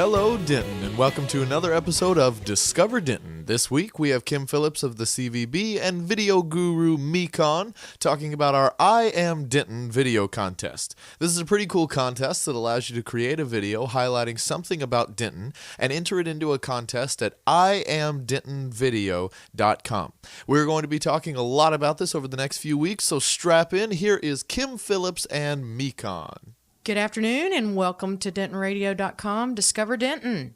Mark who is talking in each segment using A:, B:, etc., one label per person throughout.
A: Hello, Denton, and welcome to another episode of Discover Denton. This week, we have Kim Phillips of the CVB and video guru Mekon talking about our I Am Denton video contest. This is a pretty cool contest that allows you to create a video highlighting something about Denton and enter it into a contest at iamdentonvideo.com. We're going to be talking a lot about this over the next few weeks, so strap in. Here is Kim Phillips and Mekon.
B: Good afternoon and welcome to DentonRadio.com, Discover Denton.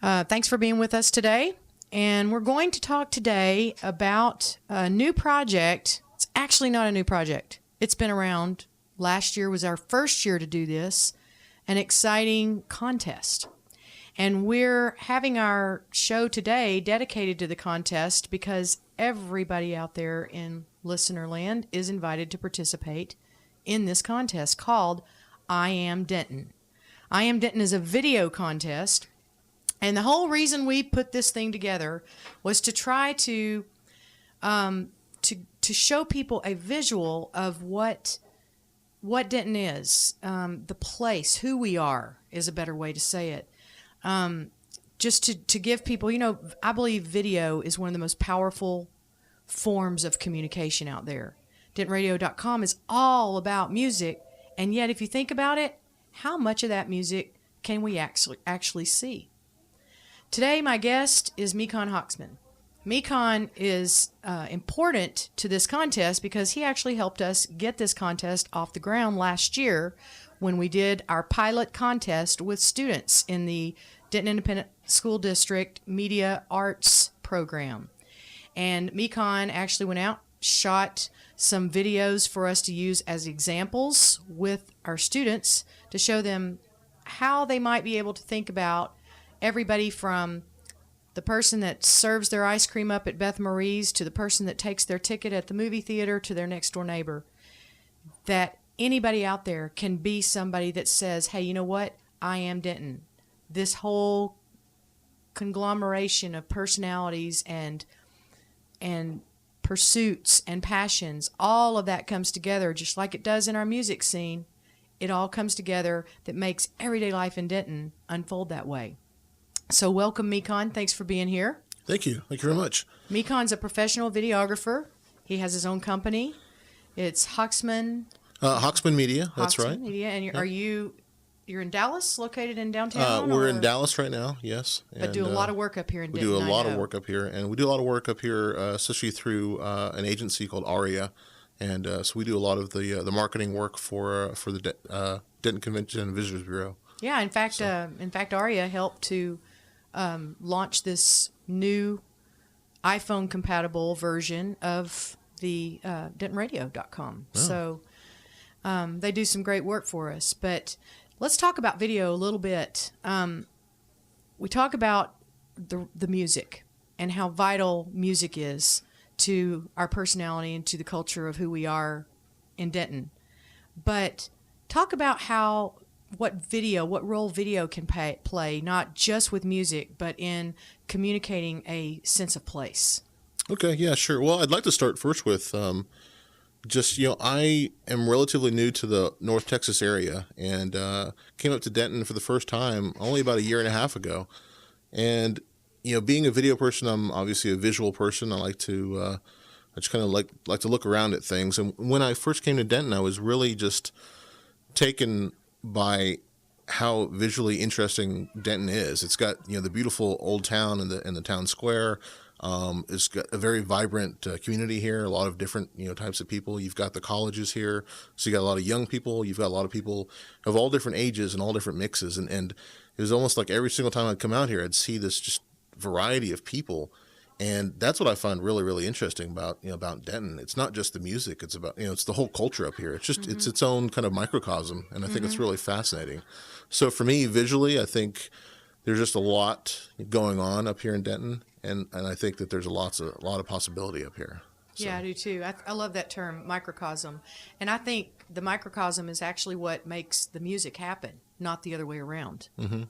B: Thanks for being with us today. And we're going to talk today about a new project. It's actually not a new project. It's been around. Last year was our first year to do this, an exciting contest. And we're having our show today dedicated to the contest because everybody out there in listener land is invited to participate in this contest called I Am Denton. I Am Denton is a video contest, and the whole reason we put this thing together was to try to show people a visual of what Denton is, the place, who we are is a better way to say it. Just to give people, I believe video is one of the most powerful forms of communication out there. DentonRadio.com is all about music. And yet, if you think about it, how much of that music can we actually see? Today, my guest is Mekon Hoxman. Mekon is important to this contest because he actually helped us get this contest off the ground last year when we did our pilot contest with students in the Denton Independent School District Media Arts program. And Mekon actually went out, shot some videos for us to use as examples with our students to show them how they might be able to think about everybody from the person that serves their ice cream up at Beth Marie's to the person that takes their ticket at the movie theater to their next door neighbor. That anybody out there can be somebody that says, hey, you know what? I am Denton. This whole conglomeration of personalities and pursuits and passions, all of that comes together just like it does in our music scene. It all comes together that makes everyday life in Denton unfold that way. So welcome, Mekon. Thanks for being here.
C: Thank you. Thank you very much.
B: Mekon's a professional videographer. He has his own company. It's Hoxman.
C: Hoxman Media. That's
B: Hoxman
C: right.
B: Media. And you're in Dallas, located in downtown?
C: We're in Dallas right now, yes.
B: But do a lot of work up here in
C: we
B: Denton.
C: do a lot of work up here, and we do a lot of work up here, especially through an agency called ARIA, and so we do a lot of the marketing work for the Denton Convention and Visitors Bureau.
B: Yeah, in fact, ARIA helped to launch this new iPhone-compatible version of the DentonRadio.com. Oh. So they do some great work for us, but let's talk about video a little bit. We talk about the music and how vital music is to our personality and to the culture of who we are in Denton. But talk about what role video can play, not just with music, but in communicating a sense of place.
C: Okay, yeah, sure. Well, I'd like to start first with I am relatively new to the North Texas area and came up to Denton for the first time only about a year and a half ago. And, being a video person, I'm obviously a visual person. I just kind of like to look around at things. And when I first came to Denton, I was really just taken by how visually interesting Denton is. It's got, the beautiful old town and the town square. It's got a very vibrant community here, a lot of different, types of people. You've got the colleges here, so you got a lot of young people. You've got a lot of people of all different ages and all different mixes. And it was almost like every single time I'd come out here, I'd see this just variety of people. And that's what I find really, really interesting about Denton. It's not just the music. It's about, it's the whole culture up here. It's just, it's its own kind of microcosm. And I think it's really fascinating. So for me, visually, I think there's just a lot going on up here in Denton. And I think that there's a lot of possibility up here. So.
B: Yeah, I do too. I love that term, microcosm. And I think the microcosm is actually what makes the music happen, not the other way around. Mm-hmm.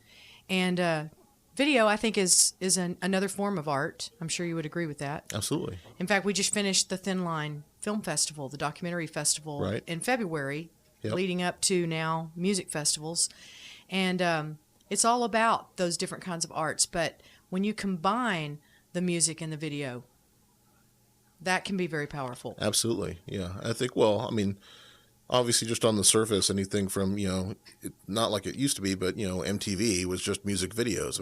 B: And video, I think, is another form of art. I'm sure you would agree with that.
C: Absolutely.
B: In fact, we just finished the Thin Line Film Festival, the documentary festival, in February, leading up to now music festivals. And It's all about those different kinds of arts. But when you combine the music and the video, that can be very powerful.
C: Absolutely. Yeah. I think, well, I mean, obviously just on the surface, anything from, not like it used to be, but, MTV was just music videos.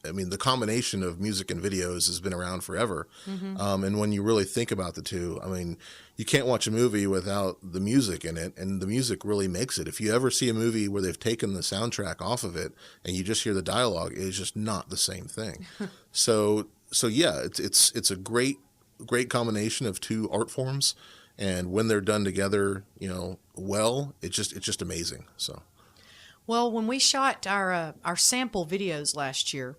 C: I mean, the combination of music and videos has been around forever. And when you really think about the two, I mean, you can't watch a movie without the music in it, and the music really makes it. If you ever see a movie where they've taken the soundtrack off of it and you just hear the dialogue, it's just not the same thing. So yeah, it's a great combination of two art forms, and when they're done together, well, it's just amazing. So.
B: Well, when we shot our sample videos last year,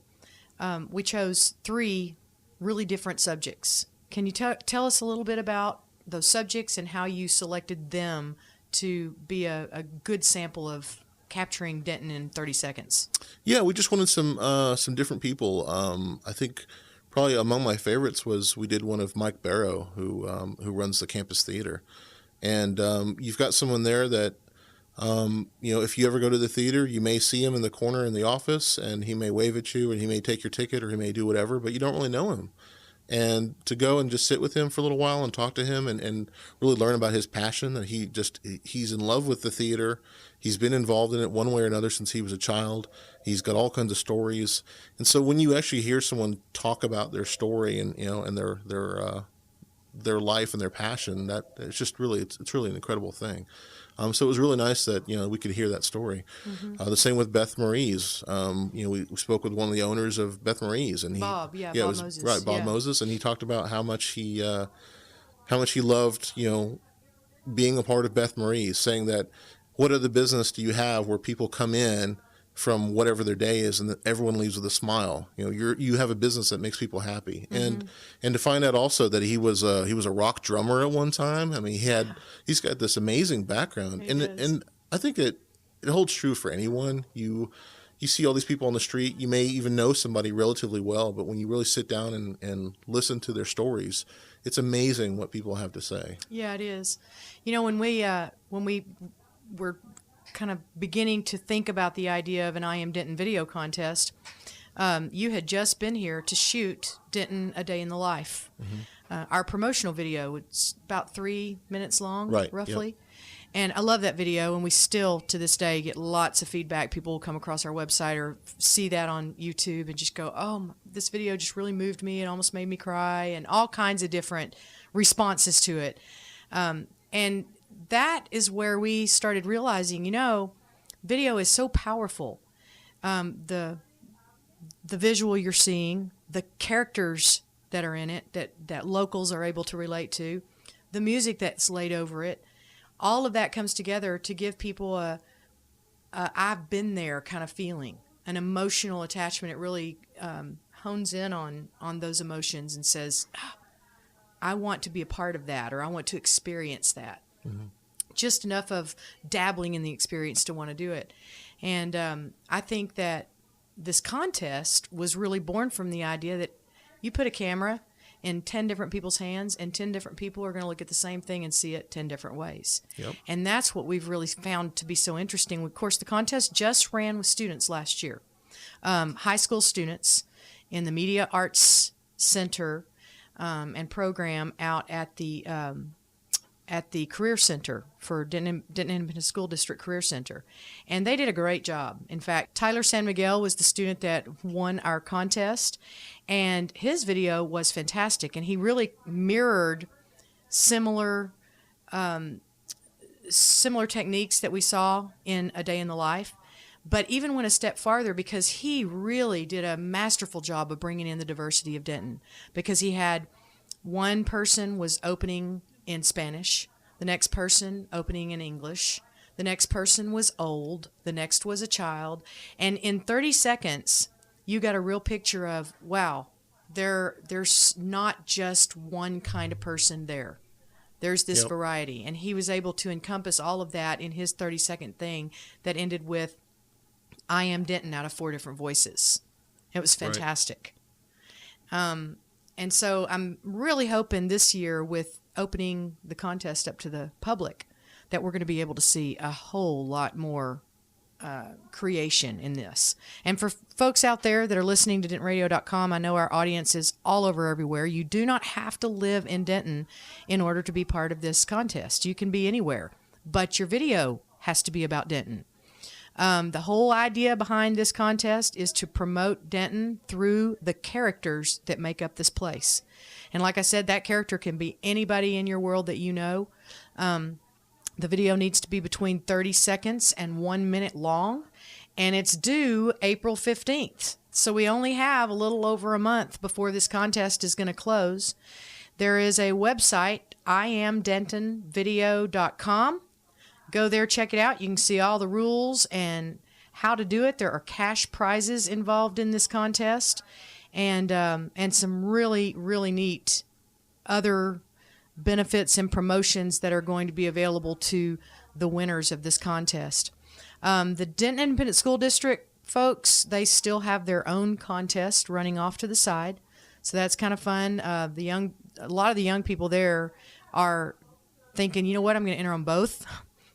B: we chose 3 really different subjects. Can you tell us a little bit about those subjects and how you selected them to be a good sample of capturing Denton in 30 seconds?
C: Yeah, we just wanted some different people. I think probably among my favorites was we did one of Mike Barrow, who runs the campus theater, and you've got someone there that. If you ever go to the theater, you may see him in the corner in the office, and he may wave at you, and he may take your ticket, or he may do whatever, but you don't really know him. And to go and just sit with him for a little while and talk to him and really learn about his passion, that he's in love with the theater. He's been involved in it one way or another since he was a child. He's got all kinds of stories. And so when you actually hear someone talk about their story and their life and their passion, that it's just really it's really an incredible thing. So it was really nice that we could hear that story. The same with Beth Marie's. We spoke with one of the owners of Beth Marie's, and
B: Bob Moses,
C: right, Bob Moses, and he talked about how much he loved being a part of Beth Marie's, saying that what other business do you have where people come in from whatever their day is, and that everyone leaves with a smile. You have a business that makes people happy, and to find out also that he was a rock drummer at one time. I mean, he's got this amazing background, and I think it holds true for anyone. You see all these people on the street. You may even know somebody relatively well, but when you really sit down and listen to their stories, it's amazing what people have to say.
B: Yeah, it is. When we were kind of beginning to think about the idea of an I Am Denton video contest, you had just been here to shoot Denton A Day in the Life. Our promotional video, it's about 3 minutes long,
C: right,
B: roughly.
C: Yep.
B: And I love that video, and we still, to this day, get lots of feedback. People will come across our website or see that on YouTube and just go, oh, this video just really moved me. It almost made me cry, and all kinds of different responses to it. And that is where we started realizing, video is so powerful. The visual you're seeing, the characters that are in it, that locals are able to relate to, the music that's laid over it, all of that comes together to give people a I've been there kind of feeling, an emotional attachment. It really hones in on those emotions and says, I want to be a part of that, or I want to experience that. Just enough of dabbling in the experience to want to do it. And I think that this contest was really born from the idea that you put a camera in 10 different people's hands, and 10 different people are going to look at the same thing and see it 10 different ways.
C: Yep.
B: And that's what we've really found to be so interesting. Of course, the contest just ran with students last year, high school students in the Media Arts Center and program out at the Career Center for Denton Independent School District Career Center. And they did a great job. In fact, Tyler San Miguel was the student that won our contest, and his video was fantastic. And he really mirrored similar techniques that we saw in A Day in the Life, but even went a step farther because he really did a masterful job of bringing in the diversity of Denton, because he had one person was opening in Spanish, the next person opening in English, the next person was old, the next was a child, and in 30 seconds you got a real picture of, wow, there's not just one kind of person there. There's this variety, and he was able to encompass all of that in his 30-second thing that ended with I Am Denton out of 4 different voices. It was fantastic. Right. And so I'm really hoping this year, with opening the contest up to the public, that we're going to be able to see a whole lot more creation in this. And for folks out there that are listening to DentonRadio.com, I know our audience is all over everywhere. You do not have to live in Denton in order to be part of this contest. You can be anywhere, but your video has to be about Denton. The whole idea behind this contest is to promote Denton through the characters that make up this place. And like I said, that character can be anybody in your world that you know. The video needs to be between 30 seconds and 1 minute long, and it's due April 15th. So we only have a little over a month before this contest is going to close. There is a website, IamDentonVideo.com. Go there, check it out. You can see all the rules and how to do it. There are cash prizes involved in this contest, and some really, really neat other benefits and promotions that are going to be available to the winners of this contest. The Denton Independent School District folks, they still have their own contest running off to the side, so that's kind of fun. A lot of the young people there are thinking, you know what, I'm going to enter them both.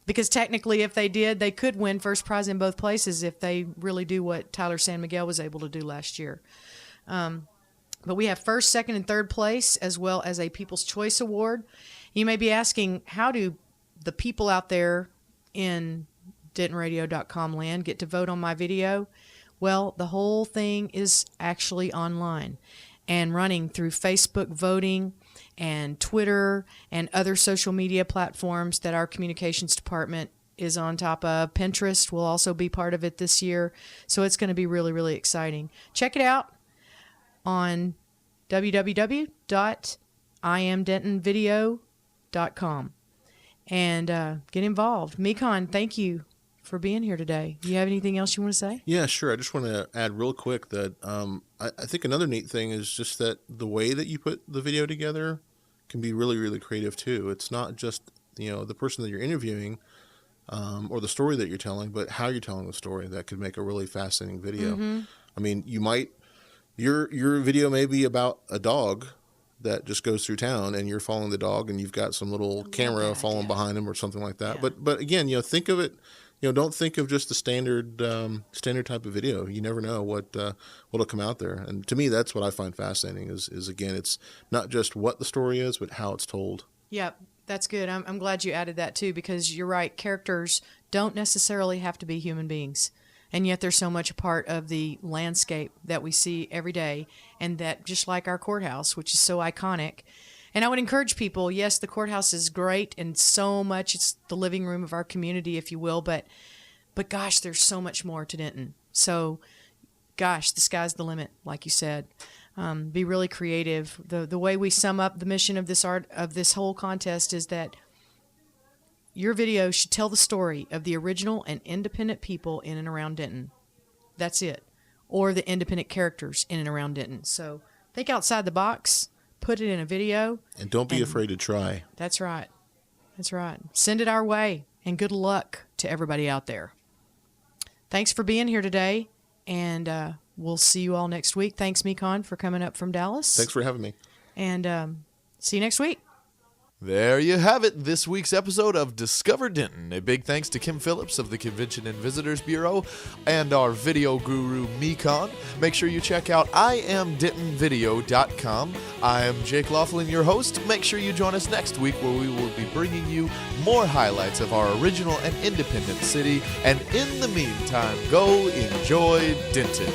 B: Because technically, if they did, they could win first prize in both places if they really do what Tyler San Miguel was able to do last year. But we have first, second, and third place, as well as a People's Choice Award. You may be asking, how do the people out there in DentonRadio.com land get to vote on my video? Well, the whole thing is actually online and running through Facebook voting and Twitter and other social media platforms that our communications department is on top of. Pinterest will also be part of it this year. So it's going to be really, really exciting. Check it out on www.IamDentonVideo.com and get involved. Mekon, thank you for being here today. Do you have anything else you want to say?
C: Yeah, sure. I just want to add real quick that I think another neat thing is just that the way that you put the video together can be really, really creative too. It's not just, the person that you're interviewing or the story that you're telling, but how you're telling the story that could make a really fascinating video.
B: Mm-hmm.
C: I mean, your video may be about a dog that just goes through town and you're following the dog and you've got some little camera following behind him or something like that. Yeah. But again, think of it, don't think of just the standard type of video. You never know what'll come out there. And to me, that's what I find fascinating is again, it's not just what the story is, but how it's told.
B: Yep, that's good. I'm glad you added that too, because you're right. Characters don't necessarily have to be human beings. And yet they're so much a part of the landscape that we see every day, and that just like our courthouse, which is so iconic. And I would encourage people, yes, the courthouse is great and so much, it's the living room of our community, if you will, but gosh, there's so much more to Denton. So, gosh, the sky's the limit, like you said. Be really creative. The way we sum up the mission of this whole contest is that your video should tell the story of the original and independent people in and around Denton. That's it. Or the independent characters in and around Denton. So think outside the box, put it in a video.
C: And don't be afraid to try.
B: That's right. That's right. Send it our way, and good luck to everybody out there. Thanks for being here today, and we'll see you all next week. Thanks, Mekon, for coming up from Dallas.
C: Thanks for having me.
B: And see you next week.
A: There you have it, this week's episode of Discover Denton. A big thanks to Kim Phillips of the Convention and Visitors Bureau and our video guru, Mekon. Make sure you check out IamDentonVideo.com. I am Jake Laughlin, your host. Make sure you join us next week where we will be bringing you more highlights of our original and independent city. And in the meantime, go enjoy Denton.